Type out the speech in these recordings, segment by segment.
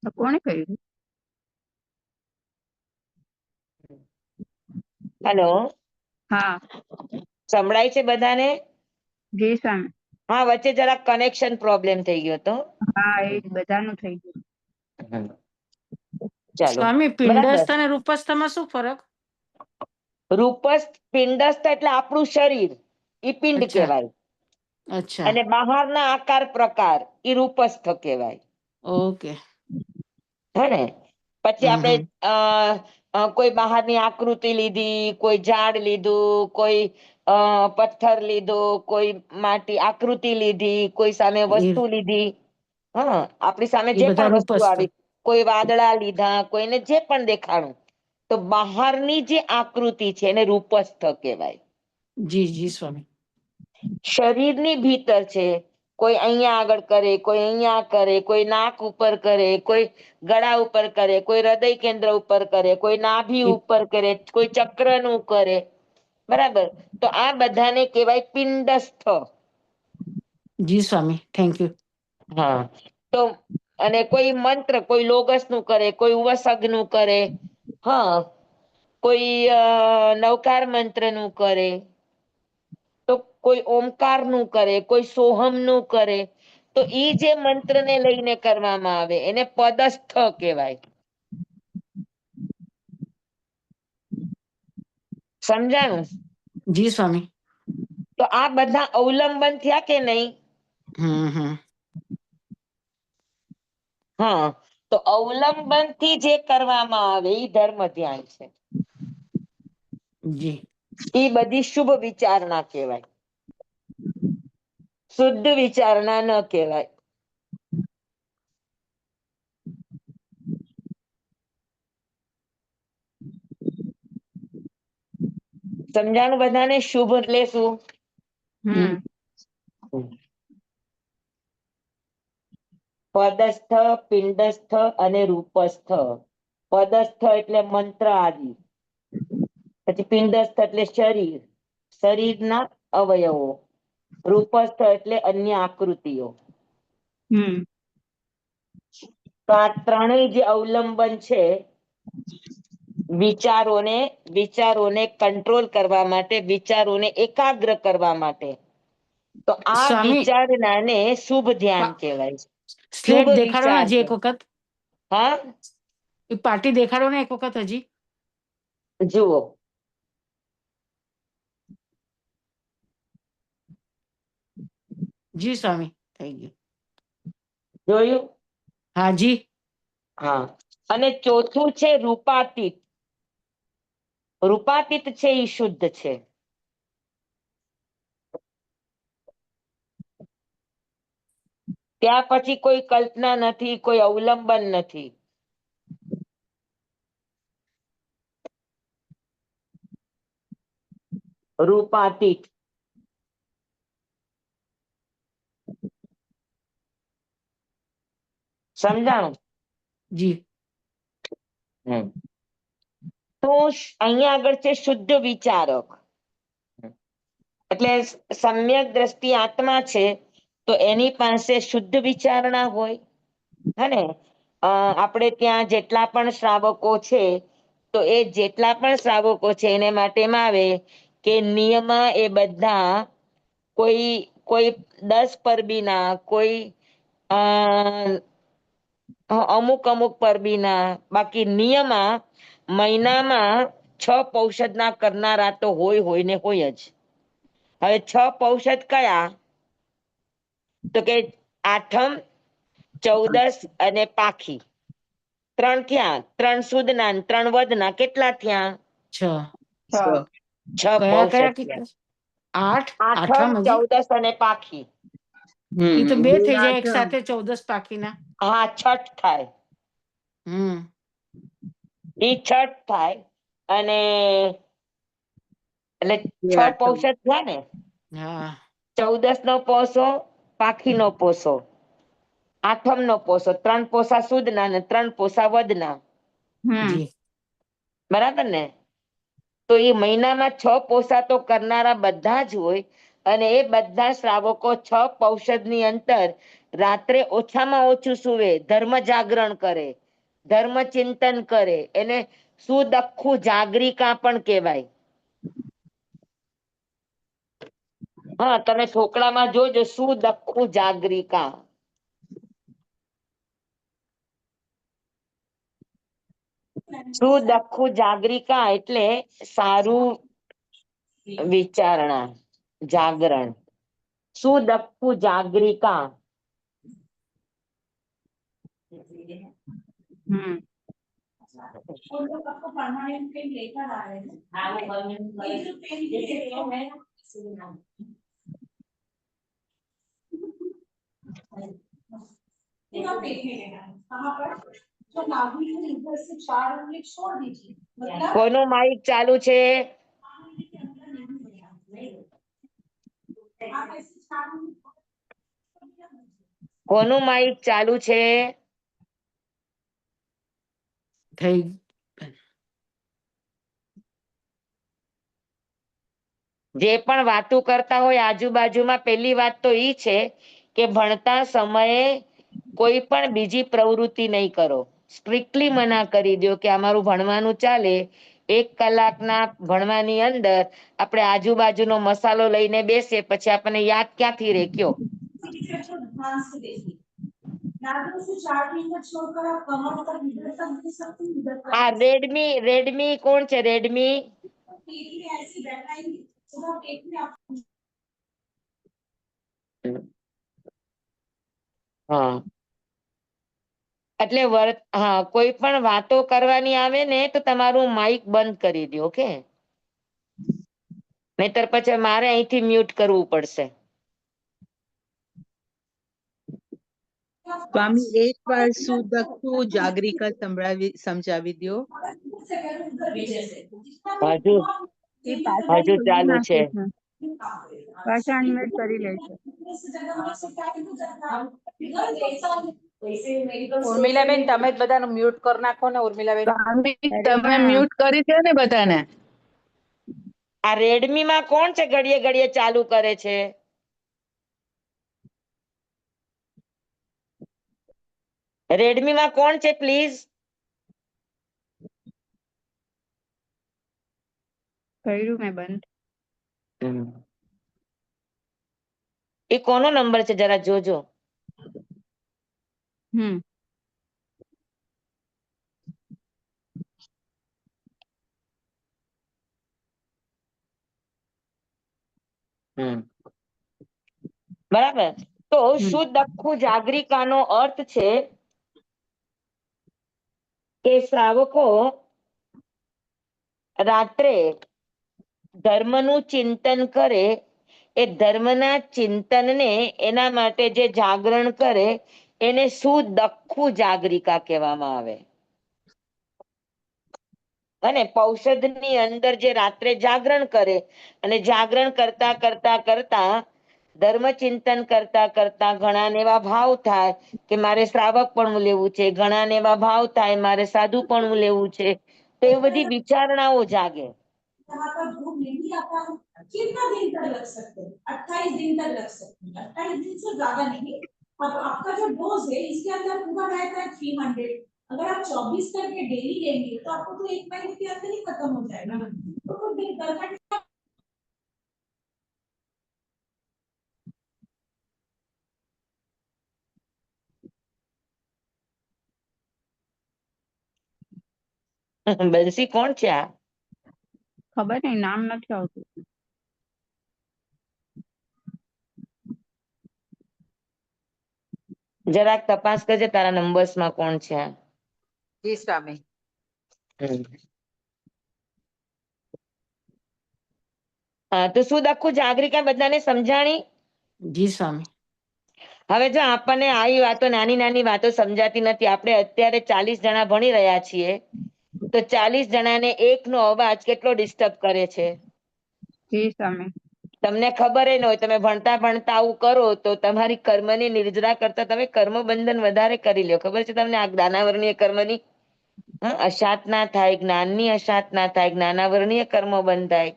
તો કોણે કર્યું? હેલો, હા સંભળાય છે બધાને? જી સ્વામી. હા, વચ્ચે જરા કનેક્શન પ્રોબ્લેમ થઈ ગયો તો. હા, એ બધાનું થઈ ગયું. ચાલો, સ્વામી, બરાબર. પિંડસ્થ અને રૂપસ્થમાં શું ફરક? રૂપસ્થ પિંડસ્થ એટલે આપણું શરીર, ઈ પિંડ અચ્છા. કહેવાય. અચ્છા, અને બહારના આકાર પ્રકાર ઈ રૂપસ્થ કહેવાય. ઓકે. હે ને? પછી હમ, આપણે કોઈ બહારની આકૃતિ લીધી, કોઈ ઝાડ લીધું, કોઈ પથ્થર લીધો, કોઈ માટી આકૃતિ લીધી, કોઈ સામે વસ્તુ લીધી. હા, આપણી સામે એ જે બધા પણ વસ્તુ રૂપસ્થ. આવી, કોઈ વાદળા લીધા, કોઈને જે પણ દેખાણું, તો બહારની જે આકૃતિ છે એને રૂપસ્થ કહેવાય. જી જી સ્વામી. શરીરની ભીતર છે, કોઈ અહીંયા આગળ કરે, કોઈ અહીંયા કરે, કોઈ નાક ઉપર કરે, કોઈ ગળા ઉપર કરે, કોઈ હૃદય કેન્દ્ર ઉપર કરે, કોઈ નાભી એ- ઉપર કરે, કોઈ ચક્રનું કરે. બરાબર, તો આ બધાને કહેવાય પિંડસ્થ. જી સ્વામી, થેન્ક યુ. હા, તો અને કોઈ મંત્ર, કોઈ લોગસ નું કરે, કોઈ ઉવસગ નું કરે. હા, કોઈ નવકાર મંત્ર નું કરે, તો કોઈ ઓમકાર નું કરે, કોઈ સોહમ નું કરે. તો ઈ જે મંત્ર ને લઈને કરવામાં આવે એને પદસ્થ કહેવાય. સમજાણું? જી સ્વામી. તો આ બધા અવલંબન થયા કે નહીં? હમ. હા, તો અવલંબન થી જે કરવામાં આવે એ ધર્મ ધ્યાન છે. જી. એ બધી શુભ વિચારણા કહેવાય, શુદ્ધ વિચારણા ન કહેવાય. સમજાણું બધાને? શુભ એટલે શું? હમ. પદસ્થ, પિંડસ્થ અને રૂપસ્થ. પદસ્થ એટલે મંત્ર આદિ, પછી પિંડસ્થ એટલે શરીર, શરીરના અવયવો, રૂપસ્થ એટલે અન્ય આકૃતિઓ. હમ. તો આ ત્રણેય જે અવલંબન છે, વિચારોને કંટ્રોલ કરવા માટે, વિચારોને એકાગ્ર કરવા માટે, તો આ સ્વામી, વિચારણાને શુભ ધ્યાન કહેવાય છે. શુભ સ્લેટ દેખાડો ને વિચાર. હજી એક વખત. હા, એ પાર્ટી દેખાડો ને એક વખત હજી. જુઓ. જી સ્વામી, થઈ ગયું. જોયું? હા જી. હા, અને ચોથું છે રૂપાતીત. રૂપાતીત છે એ શુદ્ધ છે. ત્યાં પછી કોઈ કલ્પના નથી, કોઈ અવલંબન નથી. રૂપાતીત. સમજાણું? જી. તો અહીંયા આગળ છે શુદ્ધ વિચારક. એટલે સમ્યક દ્રષ્ટિ આત્મા છે, તો એની પાસે શુદ્ધ વિચારણા હોય. હે ને? આપણે ત્યાં જેટલા પણ શ્રાવકો છે, તો એ જેટલા પણ શ્રાવકો છે એને માટેમાં આવે કે નિયમ એ બધા કોઈ કોઈ 10 પરબીના, કોઈ અમુક પરબીના, બાકી નિયમા મહિનામાં 6 પૌષધના કરનારા તો હોય ને હોય જ. હવે 6 પૌષધ કયા? તો કે આઠમ, 14 અને પાખી. 3 ક્યાં? 3 સુદના, 3 વધના. કેટલા થયા? 6. 6 કયા પૌષધ કયા થયા. કીધા? 8. આઠમ, આઠમ હજી 14 અને પાખી. એ તો 2 થઈ જાય એક સાથે, 14 પાકીના. હા, છઠ થાય. ઈ છઠ થાય. અને એટલે 6 પૌષધ થયા ને. હા. 14 નો પોસો, પાખી નો પોસો, આઠમ નો પોસો, 3 પોસા સુદના અને 3 પોસા વધના. જી. બરાબર ને? તો એ મહિનામાં 6 પોસા તો કરનારા બધા જ હોય, અને એ બધા શ્રાવકો 6 પૌષદની અંતર રાત્રે ઓછામાં ઓછું સુવે, ધર્મ જાગરણ કરે, ધર્મ ચિંતન કરે. એને સુદખ્ખું જાગરિકા પણ કહેવાય. હા, તમે ઠોકળામાં જોજો, સુદખ્ખું જાગરિકા. સુદખ્ખું જાગરિકા એટલે સારું વિચારણા, જાગરણ. સુદખ્ખું જાગરિકા. हम्म उन लोग आपको परमानेंट पेन लेकर आ रहे हैं। ये जो पेन है ये आप पेन में लेना है। कहाँ पर जो नाभि है इधर से 4 उंगली छोड़ दीजिए, मतलब કોનું માઇક ચાલુ છે? नाभि के अंदर नहीं होगा। आप ऐसे 4 उंगली કોનું માઇક ચાલુ છે? થઈ જે પણ વાતો કરતા હોય આજુબાજુમાં, પહેલી વાત તો ઈ છે કે ભણતા સમયે કોઈ પણ બીજી પ્રવૃત્તિ નહીં કરો. સ્ટ્રિક્ટલી મના કરી દો કે અમારું ભણવાનું ચાલે. 1 કલાકના ભણવાની અંદર આપણે આજુબાજુનો મસાલો લઈને બેસીએ, પછી આપણને યાદ ક્યાંથી રે? કયો? को ध्यान से देखिए। नाभि से 4 फिंगर छोड़कर आप कमर तक इधर तक दे सकते हैं, इधर तक। આ રેડમી કોણ છે? રેડમી पेट में ऐसे बैठाएंगे, पूरा पेट में आप હા, એટલે હા, કોઈ પણ વાતો કરવાની આવે ને તો તમારું માઇક બંધ કરી દો, ઓકે? નહીતર પછી મારે અહીંથી મ્યુટ કરવું પડશે. સ્વામી એકવાર સુદખ્ખું જાગરિકા સમજાવી દો. से करें उधर भी जैसे जितना હજુ એ પાછા હજુ ખોલી ચાલુ નાખે છે. છે, પાછા અનમ્યુટ કરી લે છે. ઉર્મિલાબેન તમે જ બધાનું મ્યુટ કરી નાખો ને. ઉર્મિલાબેન અરે તમે પણ મ્યુટ કરી છે ને બધાને? આ રેડમી માં કોણ છે ઘડીએ ઘડીએ ચાલુ કરે છે? રેડમી માં કોણ છે પ્લીઝ? કર્યું મેં બંધ. એ કોનો નંબર છે જરા જોજો. હમ બરાબર. તો હમ. સુદખ્ખું જાગરિકાનો અર્થ છે કે શ્રાવકો રાત્રે ધર્મનું ચિંતન કરે. એ ધર્મના ચિંતનને એના માટે જે જાગરણ કરે એને સુદખ્ખું જાગરિકા કહેવામાં આવે. અને પૌષધની અંદર જે રાત્રે જાગરણ કરે અને જાગરણ કરતા કરતા કરતા ધર્મ ચિંતન કરતા કરતા ઘણાને એવા ભાવ થાય કે મારે શ્રાવક પણ લેવું છે, ઘણાને એવા ભાવ થાય મારે સાધુ પણ લેવું છે. તો એ બધી વિચારણાઓ જાગે. यहाँ पर धूप नहीं आता है, कितना दिन तक लग सकते हैं? 28 दिन तक लग सकते हैं। 28 दिन से ज्यादा नहीं। अब आपका जो डोज है इसके अंदर पूरा रहता है 300। अगर आप 24 करके डेली लेंगे तो आपको तो 1 महीने के अंदर ही खत्म हो जाएगा। तो कुछ दिन करके બંસી કોણ છે આ? ખબર નહીં, નામ નથી આવતું. જરાક તપાસ કરજે તારા નંબર્સમાં કોણ છે આ. જી સ્વામી. તો સુદખ્ખું જાગરિકા બધાને સમજાણી? જી સ્વામી. હવે જો આપણને આવી વાતો, નાની નાની વાતો સમજાતી નથી. આપણે અત્યારે 40 જણા ભણી રહ્યા છીએ, તો 40 જણાને એકનો અવાજ કેટલો ડિસ્ટર્બ કરે છે. જી સ્વામી. તમને ખબર ન હોય, તમે ભણતા ભણતા આવું કરો તો તમારી કર્મની નિર્જરા કરતા તમે કર્મ બંધન વધારે કરી લ્યો. ખબર છે તમને આ જ્ઞાનાવરણીય કર્મની? અશાત ના થાય, જ્ઞાનની અશાત ના થાય, જ્ઞાનાવરણીય કર્મ બંધ થાય.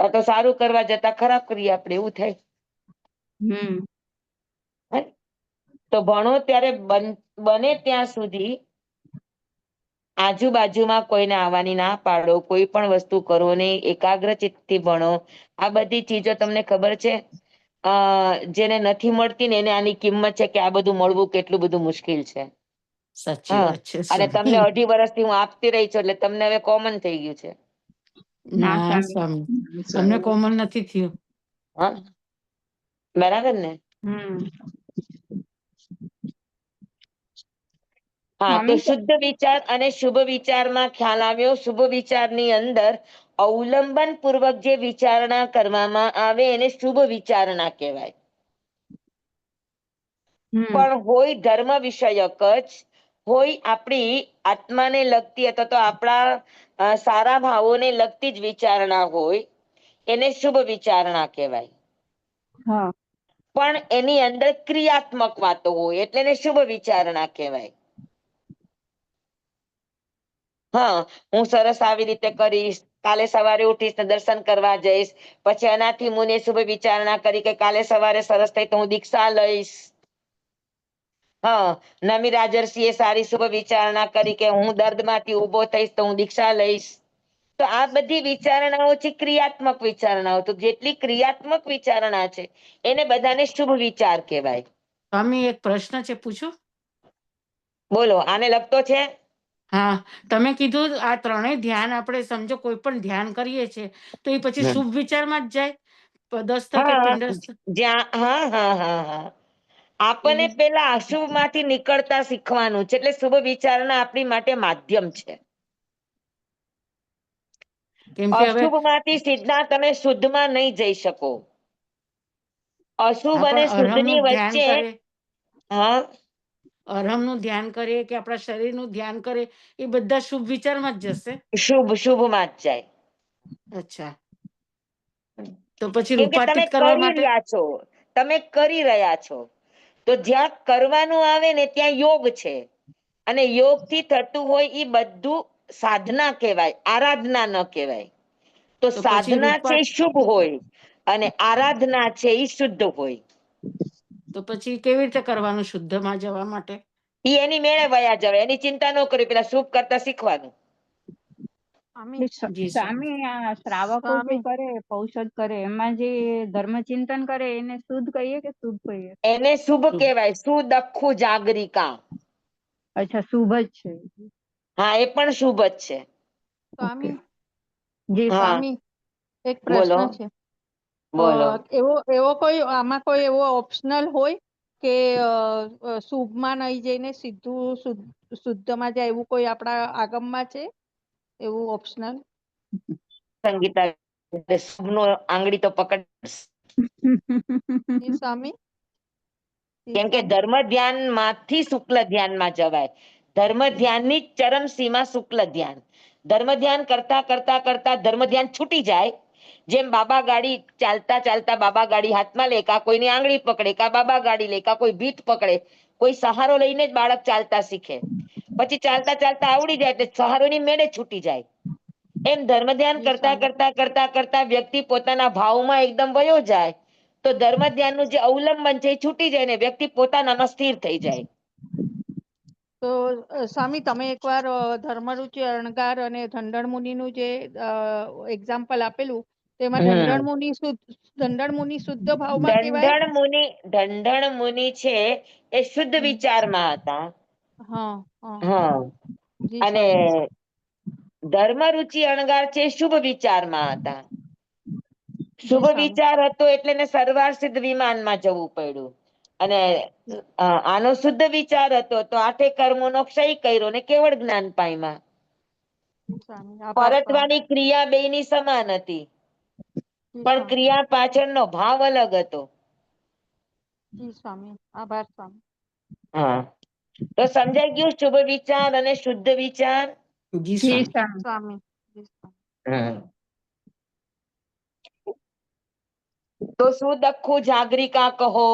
આ તો સારું કરવા જતા ખરાબ કરીએ આપણે, એવું થાય. તો ભણો ત્યારે બને ત્યાં સુધી આજુબાજુમાં કોઈને આવવાની ના પાડો, કોઈ પણ વસ્તુ કરો નહીં, એકાગ્ર ચિત્તથી ભણો. આ બધી ચીજો તમને ખબર છે, જેને નથી મળતી ને એને આની કિંમત છે કે આ બધું મળવું કેટલું બધું મુશ્કેલ છે. સાચી હા, વાત છે અને તમને સ્વામી. 2.5 વર્ષથી હું આપતી રહી છું એટલે તમને હવે કોમન થઈ ગયું છે. ના સ્વામી, અમને કોમન નથી થયું. હા, બરાબર ને? હા, તો સ્વામી શુદ્ધ વિચાર અને શુભ વિચારમાં ખ્યાલ આવ્યો. શુભ વિચારની અંદર અવલંબન પૂર્વક જે વિચારણા કરવામાં આવે એને શુભ વિચારણા કહેવાય. પણ હોય ધર્મ વિષયક જ, હોય આપણી આત્માને લગતી અથવા તો આપણા સારા ભાવોને લગતી જ વિચારણા હોય, એને શુભ વિચારણા કહેવાય. હા, પણ એની અંદર ક્રિયાત્મક વાતો હોય એટલે એને શુભ વિચારણા કહેવાય. હા, હું સરસ આવી રીતે કરીશ, કાલે સવારે ઉઠીશ ને દર્શન કરવા જઈશ, પછી એનાથી મુને શુભ વિચારણા કરી કે કાલે સવારે સરસ થઈ તો હું દીક્ષા લઈશ. હા, નમી રાજર્ષિએ સારી શુભ વિચારણા કરી કે હું દર્દમાંથી ઉભો થઈશ તો હું દીક્ષા લઈશ. તો આ બધી વિચારણાઓ છે ક્રિયાત્મક વિચારણાઓ. તો જેટલી ક્રિયાત્મક વિચારણા છે એને બધાને શુભ વિચાર કહેવાય. સ્વામી એક પ્રશ્ન છે, પૂછું? બોલો, આને લગતો છે? હા, તમે કીધું આ ત્રણેય ધ્યાન, આપણે સમજો કોઈ પણ ધ્યાન કરીએ છીએ તો એ પછી શુભ વિચારમાં જ જાય, પદસ્થ કે હા, પિંડસ્થ? હા હા હા હા, આપણને એ પેલા અશુભ માંથી નીકળતા શીખવાનું છે એટલે શુભ વિચારણા આપણી માટે માધ્યમ છે. કેમ કે હવે અશુભ માંથી સીધા તમે શુદ્ધમાં નહીં જઈ શકો. અશુભ અને આપણ શુદ્ધની અરહમનું ધ્યાન વચ્ચે, કરે, હા, અરહમનું ધ્યાન કરીએ કે આપણા શરીરનું ધ્યાન કરે, એ બધા શુભ વિચારમાં જ જશે. શુભમાં જ જાય. અચ્છા, તો પછી કેમ કે તમે રૂપાંતરિત કરવા કરી માટે? રહ્યા છો, તમે કરી રહ્યા છો, તો જ્યાં કરવાનું આવે ને ત્યાં યોગ છે, અને યોગ થી થતું હોય એ બધું સાધના કહેવાય, આરાધના ન કહેવાય. તો પછી સાધના છે એ શુભ હોય અને આરાધના છે એ શુદ્ધ હોય. તો પછી કેવી રીતે કરવાનું શુદ્ધમાં જવા માટે? એ એની મેળે વયા જવાય, એની ચિંતા ન કરી, પેલા શુભ કરતા શીખવાનું. જી સ્વામી. સ્વામી આ શ્રાવકો જે કરે, પૌષધ કરે, એમાં જે ધર્મ ચિંતન કરે એને શુદ્ધ કહીએ કે શુભ કહીએ? એને શુભ કહેવાય, સુદખું જાગરિકા. અચ્છા, શુભ જ છે. હા, એ પણ શુભ જ છે. ઓકે, જી હા, સ્વામી. એક બોલો પ્રશ્ન છે. બોલો. એવો કોઈ આમાં કોઈ એવો ઓપ્શનલ હોય કે શુભમાં નહીં જઈને સીધું શુદ્ધમાં જાય, એવું કોઈ આપણા આગમમાં છે એવું ઓપ્શનલ? સંગીતા શુભનો આંગળી તો પકડ. જી સ્વામી. જી કેમ કે સ્વામી. ધર્મ ધ્યાન માંથી શુક્લ ધ્યાનમાં જવાય. ધર્મ ધ્યાનની ચરમ સીમા શુક્લ ધ્યાન. ધર્મ ધ્યાન કરતા કરતા કરતા ધર્મ ધ્યાન છૂટી જાય. જેમ બાબા ગાડી ચાલતા ચાલતા બાબા ગાડી હાથમાં લે, કા કોઈની આંગળી પકડે, કા બાબા ગાડી લે, કા કોઈ ભીત પકડે, કોઈ સહારો લઈને જ બાળક ચાલતા શીખે. પછી ચાલતા ચાલતા આવડી જાય એટલે સહારોની મેળે છૂટી જાય. એમ ધર્મ ધ્યાન જી કરતા સ્વામી. કરતા કરતા કરતા વ્યક્તિ પોતાના ભાવમાં એકદમ વયો જાય તો ધર્મ ધ્યાનનું જે અવલંબન છે એ છૂટી જાય ને વ્યક્તિ પોતાનામાં સ્થિર થઈ જાય. તો સ્વામી, તમે એકવાર ધર્મરુચિ અણગાર અને ધંડળ મુનિનું જે એક્ઝામ્પલ આપેલું, તેમાં ધંડળ મુનિ શુદ્ધ ભાવમાં કહેવાય? ઢંઢણ મુનિ છે એ શુદ્ધ વિચારમાં હતા. હા હા. હા, જી અને સ્વામી. ધર્મ રુચિ અણગાર છે શુભ વિચારમાં હતા. જી શુભ સ્વામી. વિચાર હતો એટલે એને સરવાર સિદ્ધ વિમાનમાં જવું પડ્યું. અને આનો શુદ્ધ વિચાર હતો તો 8 કર્મોનો ક્ષય કર્યો ને કેવળ જ્ઞાન પામ્યા. જી સ્વામી. આભાર સ્વામી. પરતવાની ક્રિયા બેયની સમાન હતી, જી પણ સ્વામી. ક્રિયા પાછળનો ભાવ અલગ હતો. જી સ્વામી. આભાર સ્વામી. હા, તો સમજાઈ ગયું શુભ વિચાર અને શુદ્ધ વિચાર? જી જી સ્વામી. સ્વામી. સ્વામી. જી સ્વામી. હમ. તો શું દખું જાગરિકા કહો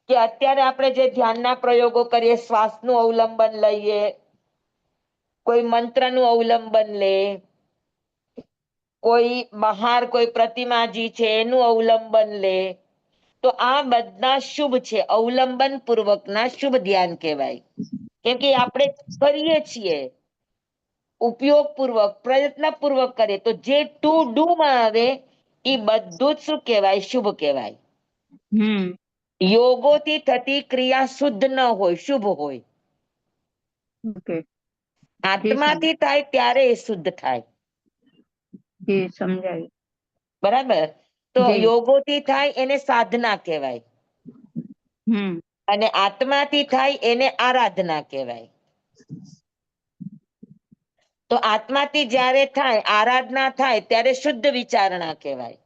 કે અત્યારે આપણે જે ધ્યાનના પ્રયોગો કરીએ, શ્વાસનું અવલંબન લઈએ, કોઈ મંત્રનું અવલંબન લે, કોઈ બહાર કોઈ પ્રતિમાજી છે એનું અવલંબન લે, તો આ બધા શુભ છે, અવલંબન પૂર્વકના શુભ ધ્યાન કહેવાય. કેમ કે આપણે કરીએ છીએ ઉપયોગ પૂર્વક, પ્રયત્ન પૂર્વક કરીએ, તો જે ટુ ડુ માં આવે એ બધું જ શું કહેવાય? શુભ કહેવાય. હમ યોગોથી થતી ક્રિયા શુદ્ધ ન હોય, શુભ હોય. ઓકે. આત્માથી થાય ત્યારે એ શુદ્ધ થાય. જી સમજાયું. બરાબર? તો જી. યોગોથી થાય એને સાધના કહેવાય, હમ અને આત્માથી થાય એને આરાધના કહેવાય. તો આત્માથી જ્યારે થાય, આરાધના થાય, ત્યારે શુદ્ધ વિચારણા કહેવાય.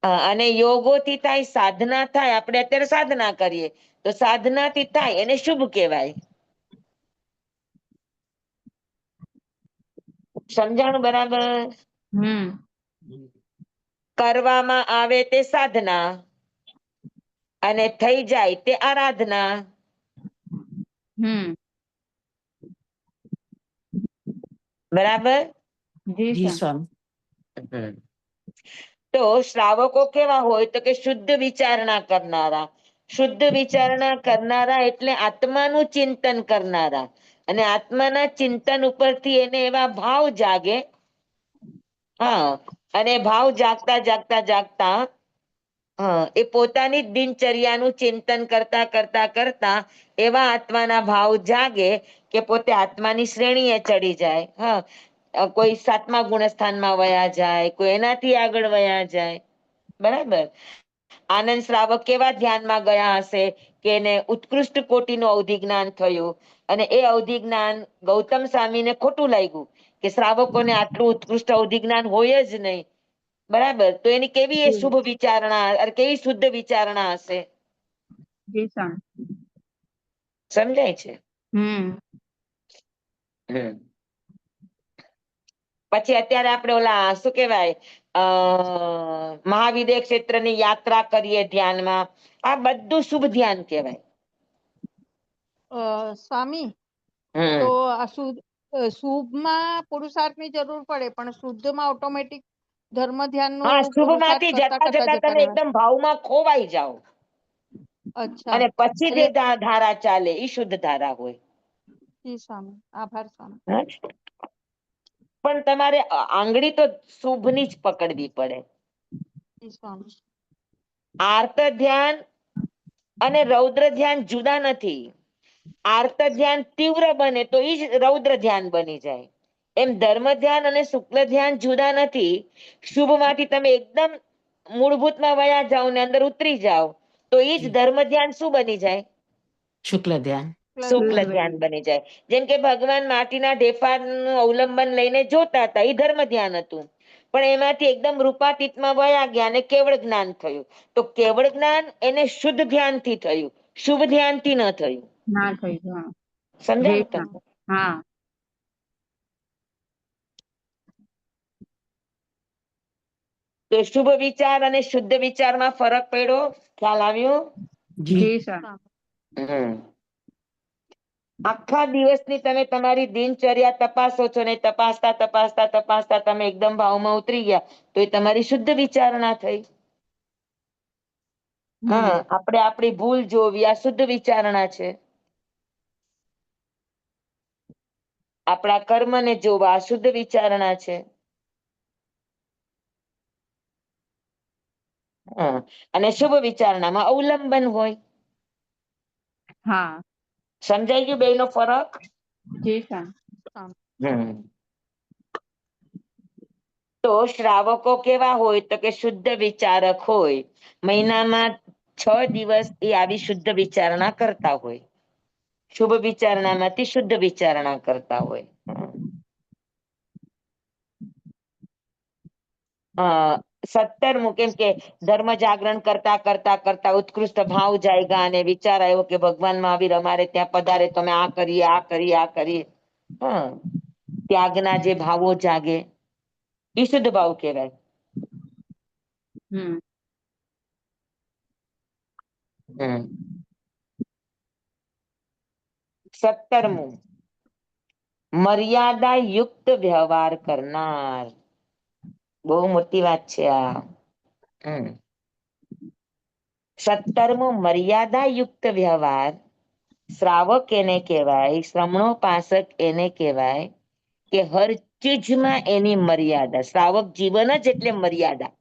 અને યોગોથી થાય, સાધના થાય, આપણે અત્યારે સાધના કરીએ, તો સાધનાથી થાય એને શુભ કહેવાય. સમજાણું બરાબર? હમ કરવામાં આવે તે સાધના, અને થઈ જાય તે આરાધના. હમ બરાબર? જી જી સર. સ્વામી. તો શ્રાવકો કેવા હોય? તો કે શુદ્ધ વિચારણા કરનારા. શુદ્ધ વિચારણા કરનારા એટલે આત્માનું ચિંતન કરનારા. અને આત્માના ચિંતન ઉપરથી એને એવા ભાવ જાગે, હા, અને ભાવ જાગતા જાગતા જાગતા એ પોતાની જ દિનચર્યાનું ચિંતન કરતા કરતા કરતા એવા આત્માના ભાવ જાગે કે પોતે આત્માની શ્રેણીએ ચડી જાય. હા, કોઈ 7મા ગુણસ્થાનમાં વયા જાય, કોઈ એનાથી આગળ વયા જાય. બરાબર? આનંદ શ્રાવક કેવા ધ્યાનમાં ગયા હશે કે એને ઉત્કૃષ્ટ કોટીનું અવધિ જ્ઞાન થયું, અને એ અવધિ જ્ઞાન ગૌતમ સ્વામીને ખોટું લાગ્યું કે શ્રાવકોને આટલું ઉત્કૃષ્ટ અવધિ જ્ઞાન હોય જ નહીં. બરાબર? તો એની કેવી એ શુભ વિચારણા, કેવી શુદ્ધ વિચારણા હશે? જી સર. સમજાય છે? હમ હમ પછી અત્યારે આપણે ઓલા શું કહેવાય, મહાવિદ્ય ક્ષેત્રની યાત્રા કરીએ ધ્યાનમાં, આ બધું શુભ ધ્યાન કહેવાય. સ્વામી, હમ તો આ શુભમાં પુરુષાર્થની જરૂર પડે, પણ શુદ્ધમાં ઓટોમેટિક ધર્મ હા, ધ્યાનનું પુરુષાર્થ શુભમાંથી કરતા જતા કરતા જતા જતા તમે રહેવાય. એકદમ ભાવમાં ખોવાઈ જાઓ, અચ્છા, અને પછી જે એટલે ધારા ચાલે એ શુદ્ધ ધારા હોય. જી સ્વામી, આભાર સ્વામી. હા? પણ તમારે આંગળી તો શુભની જ પકડવી પડે. જી સ્વામી. આર્ત ધ્યાન અને રૌદ્ર ધ્યાન જુદા નથી. આર્ત ધ્યાન તીવ્ર બને તો એ જ રૌદ્ર ધ્યાન બની જાય. એમ ધર્મ ધ્યાન અને શુક્લ ધ્યાન જુદા નથી. શુભમાંથી તમે એકદમ મૂળભૂતમાં વયા જાઓ ને અંદર ઉતરી જાઓ, તો એ જ ધર્મ ધ્યાન શું બની જાય? શુક્લ ધ્યાન. શુક્લ ધ્યાન બની જાય. જેમ કે ભગવાન માટીના ઢેફાનું અવલંબન લઈને જોતા હતા, એ ધર્મ ધ્યાન હતું. પણ એમાંથી એકદમ રૂપાતીતમાં વયા ગયા અને કેવળ જ્ઞાન થયું. તો કેવળ જ્ઞાન એને શુદ્ધ ધ્યાનથી થયું, શુભ ધ્યાનથી ન થયું. ના થઈ ગયું. જી સમજાણું સર. તમને? હા. તો શુભ વિચાર અને શુદ્ધ વિચારમાં ફરક પડ્યો? ખ્યાલ આવ્યો? જી. જી સર. હમ આખા દિવસની તમે તમારી દિનચર્યા તપાસો છો ને, તપાસતા તપાસતા તપાસતા તમે એકદમ ભાવમાં ઉતરી ગયા, તો એ તમારી શુદ્ધ વિચારણા થઈ. હા, આપણે આપણી ભૂલ જોવી, આ શુદ્ધ વિચારણા છે. આપણા કર્મને જોવા, આ શુદ્ધ વિચારણા છે. હા, અને શુભ વિચારણામાં અવલંબન હોય. હા. સમજાઈ ગયું બેયનો ફરક? જી સર. હમ તો શ્રાવકો કેવા હોય? તો કે શુદ્ધ વિચારક હોય. મહિનામાં 6 દિવસ એ આવી શુદ્ધ વિચારણા કરતા હોય. શુભ વિચારણામાંથી શુદ્ધ વિચારણા કરતા હોય. 17મું, કેમ કે ધર્મ જાગરણ કરતા કરતા કરતા ઉત્કૃષ્ટ ભાવ જાયગા અને વિચાર આવ્યો કે ભગવાન મહાવીર અમારે ત્યાં પધારે, તમે આ કરીએ, આ કરીએ, આ કરીએ. હા, ત્યાગના જે ભાવો જાગે એ શુદ્ધ ભાવ કહેવાય. હમ 17મું, મર્યાદા યુક્ત વ્યવહાર કરનાર. બહુ મોટી વાત છે આ. 17મો મર્યાદા યુક્ત વ્યવહાર. શ્રાવક એને કહેવાય, શ્રમણોપાસક એને કહેવાય કે હર ચીજમાં એની મર્યાદા. શ્રાવક જીવન જ એટલે મર્યાદા.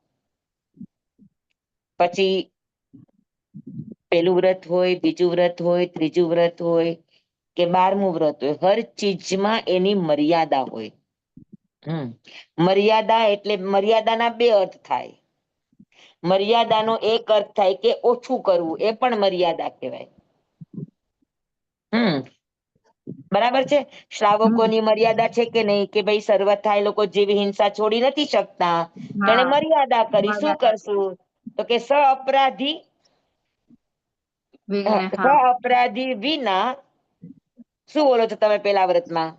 પછી પેલું વ્રત હોય, બીજું વ્રત હોય, ત્રીજું વ્રત હોય કે 12મું વ્રત હોય, હર ચીજમાં એની મર્યાદા હોય. મર્યાદા એટલે મર્યાદાના બે અર્થ થાય. મર્યાદાનો એક અર્થ થાય કે ઓછું કરવું, એ પણ મર્યાદા કહેવાય. બરાબર છે. શ્રાવકોની મર્યાદા છે કે નહીં કે ભાઈ સર્વથા એ લોકો જેવી હિંસા છોડી નથી શકતા, તો એને મર્યાદા કરી. શું કરશું? તો કે અપરાધી વિના. શું બોલો છો તમે પેલા વ્રતમાં?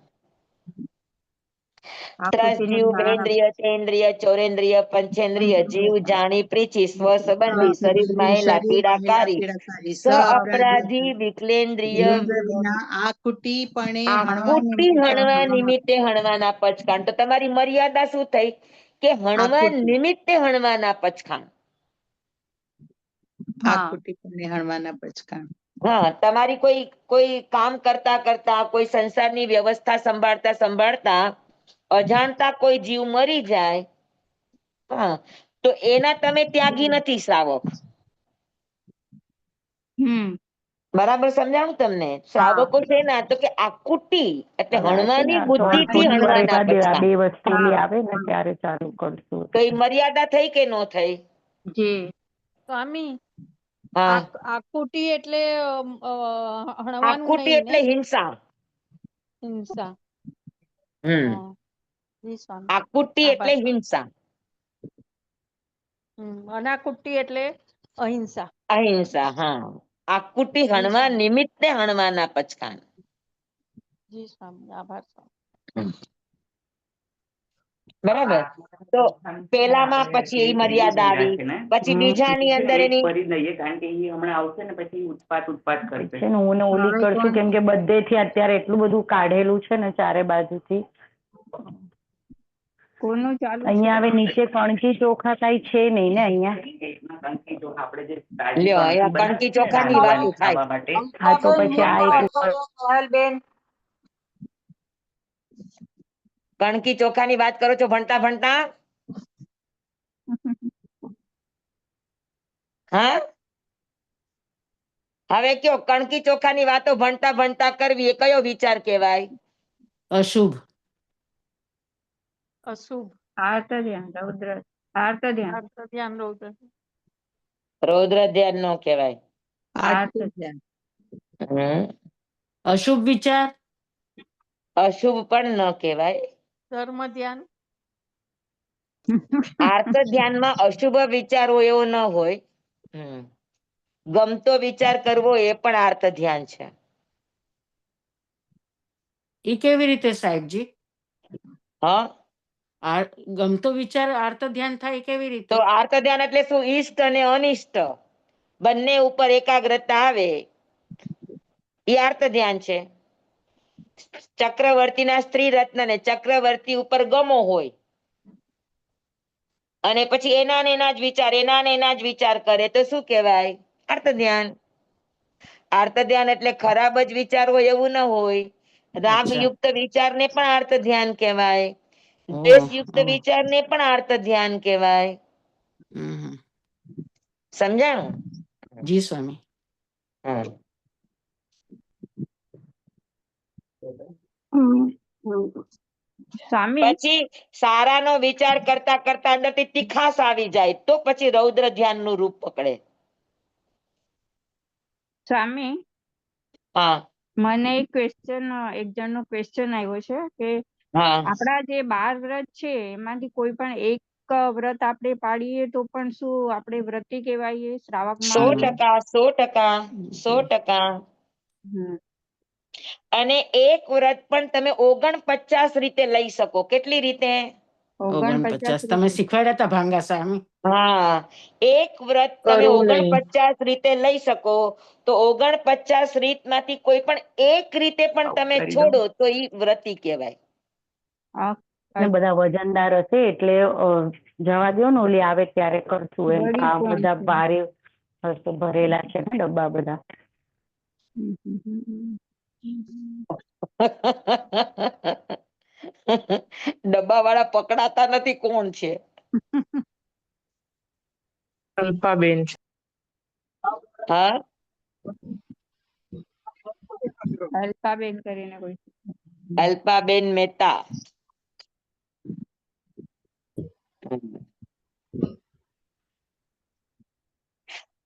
ત્રસજીવ, બેન્દ્રિય, તેન્દ્રિય, ચોરેન્દ્રિય, પંચેન્દ્રિય, જીવ જાણી પ્રીચી, સ્વ સંબંધી, શરીર માયેલા પીડાકારી, સ અપરાધી વિકલેન્દ્રિય, આકુટી હણવા નિમિત્તે હણવાના પચખાણ. તો તમારી મર્યાદા શું થઈ કે હણવા નિમિત્તે હણવાના પચખાણ. હા, તમારી કોઈ કામ કરતા કરતા, કોઈ સંસારની વ્યવસ્થા સંભાળતા સંભાળતા અજાણતા કોઈ જીવ મરી જાય, હા, તો એના તમે ત્યાગી નથી શ્રાવક. બરાબર સમજાણું તમને? શ્રાવકો છે ના તો કે આકુટી એટલે હણવાની બુદ્ધિથી હણવાના પચખાણ. બે વસ્તુલી આવે ને ત્યારે ચાલુ કરશું. તો એ મર્યાદા થઈ કે નો થઈ? સ્વામી, હા, આકુટી એટલે હણવાનું આકુટી નહીં એટલે ને? હિંસા. હિંસા. જી સ્વામી. આકુટી એટલે હિંસા. અનાકુટી એટલે અહિંસા. અહિંસા, હા. આકુટી હણવા નિમિત્તે હણવાના પચખાણ. જી સ્વામી, આભાર સ્વામી. બરાબર. તો પેલામાં પછી એ મર્યાદા આવી, પછી બીજાની અંદર એની કારણ કે એ હમણાં આવશે ને પછી ઉત્પાત કરશે. હું ઓલી કરશું કેમ કે બધેથી અત્યારે એટલું બધું કાઢેલું છે ને ચારે બાજુથી. અહીંયા હવે નીચે કણકી ચોખા કઈ છે નહીં ને અહીંયા. લ્યો અહીંયા કણકી ચોખાની વાત થાય. હા, તો પછી આ કણકી ચોખાની વાત કરો છો ભણતા ભણતા? હા, હવે કયો કણકી ચોખાની વાતો ભણતા ભણતા કરવી એ કયો વિચાર કહેવાય? અશુભ. અશુભ. આર્ત ધ્યાન, રૌદ્ર, આર્ત ધ્યાન, રૌદ્ર ધ્યાન નો કહેવાય. આર્ત ધ્યાન. અશુભ વિચાર. અશુભ પણ ન કહેવાય. ધર્મ ધ્યાન. આર્ત ધ્યાનમાં અશુભ વિચાર હોય એવો ન હોય. ગમતો વિચાર કરવો એ પણ આર્ત ધ્યાન છે. એ કેવી રીતે સાહેબજી? હા, ગમતો વિચાર આર્ત ધ્યાન થાય કેવી રીતે? તો આર્ત ધ્યાન એટલે શું? ઈષ્ટ અને અનિષ્ટ બંને ઉપર એકાગ્રતા આવે એ આર્ત ધ્યાન છે. ચક્રવર્તીના સ્ત્રી રત્ન ને ચક્રવર્તી ઉપર ગમો હોય અને પછી એના ને એના જ વિચાર કરે તો શું કહેવાય? આર્ત ધ્યાન. આર્ત ધ્યાન એટલે ખરાબ જ વિચાર હોય એવું ન હોય. રાગયુક્ત વિચારને પણ આર્ત ધ્યાન કહેવાય. દ્વેષયુક્ત વિચારને પણ આર્ત ધ્યાન કહેવાય. સમજાણું? જી સ્વામી. પછી સારાનો વિચાર કરતા કરતા અંદરથી તીખાસ આવી જાય તો પછી રૌદ્ર ધ્યાન નું રૂપ પકડે. સ્વામી, હા, મને એક જણનો ક્વેશ્ચન આવ્યો છે કે આપણા જે 12 વ્રત છે એમાંથી કોઈ પણ એક વ્રત આપણે પાડીએ તો પણ શું આપણે વ્રતી કહેવાય? શ્રાવકમાં 100%. અને એક વ્રત પણ તમે 49 રીતે લઈ શકો. કેટલી રીતે? 49 તમે શીખવાડ્યા હતા ભાંગા સ્વામી. હા, એક વ્રત તમે 49 રીતે લઈ શકો, તો 49 રીતમાંથી કોઈ પણ એક રીતે પણ તમે છોડો તો ઈ વ્રતી કહેવાય. ને બધા વજનદાર હશે એટલે જવા દો ને, ઓલી આવે ત્યારે કરશું એમ. આ બધા ભારે હશે, ભરેલા છે ને ડબ્બા બધા. ડબ્બા વાળા પકડાતા નથી. કોણ છે? અલ્પાબેન. હા, અલ્પાબેન કરીને કોઈ. અલ્પાબેન મહેતા.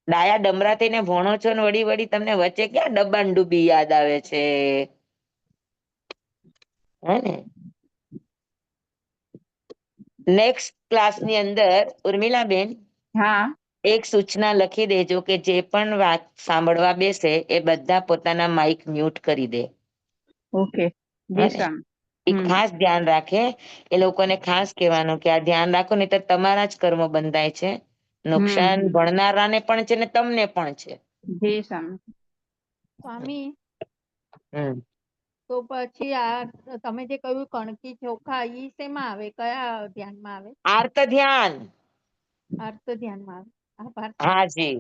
ડાયા ડમરા થઈને ભણો છો ને વળી વળી તમને વચ્ચે ક્યાં ડબ્બા ને ડૂબી યાદ આવે છે? હે ને? નેક્સ્ટ ક્લાસ ની અંદર ઉર્મિલાબેન, હા, એક સૂચના લખી દેજો કે જે પણ વાત સાંભળવા બેસે એ બધા પોતાના માઇક મ્યુટ કરી દે. ઓકે. હે ને? એ ખાસ ધ્યાન રાખે. એ લોકોને ખાસ કહેવાનું કે આ ધ્યાન રાખો, નહીં તો તમારા જ કર્મ બંધાય છે. નુકસાન ભણનારાને પણ છે ને તમને પણ છે. જી સ્વામી. સ્વામી, હમ તો પછી આ તમે જે કહ્યું કણકી ચોખા, ઈ શેમાં આવે? કયા ધ્યાનમાં આવે? આર્ત ધ્યાન. આર્ત ધ્યાનમાં આવે. આભાર. હાજી.